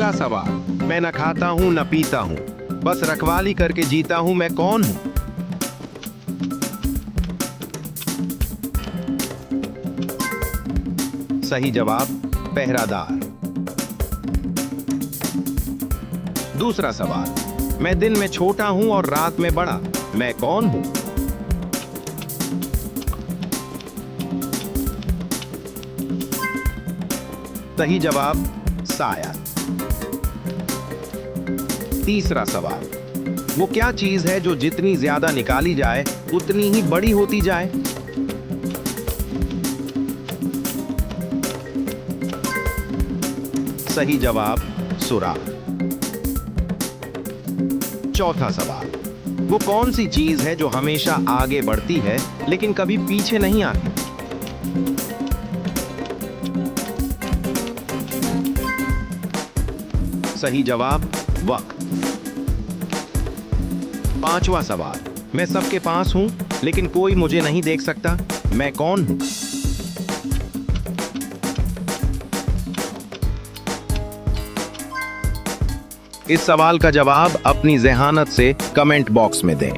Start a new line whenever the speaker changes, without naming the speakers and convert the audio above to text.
अगला सवाल, मैं न खाता हूँ न पीता हूँ, बस रखवाली करके जीता हूँ, मैं कौन हूँ? सही जवाब, पहरादार। दूसरा सवाल, मैं दिन में छोटा हूं और रात में बड़ा, मैं कौन हूं? सही जवाब, साया। तीसरा सवाल, वो क्या चीज है जो जितनी ज्यादा निकाली जाए उतनी ही बड़ी होती जाए? सही जवाब, सुराख। चौथा सवाल, वो कौन सी चीज है जो हमेशा आगे बढ़ती है लेकिन कभी पीछे नहीं आती? सही जवाब, वक्त। पांचवा सवाल, मैं सबके पास हूं लेकिन कोई मुझे नहीं देख सकता, मैं कौन हूं? इस सवाल का जवाब अपनी ज़हानत से कमेंट बॉक्स में दें।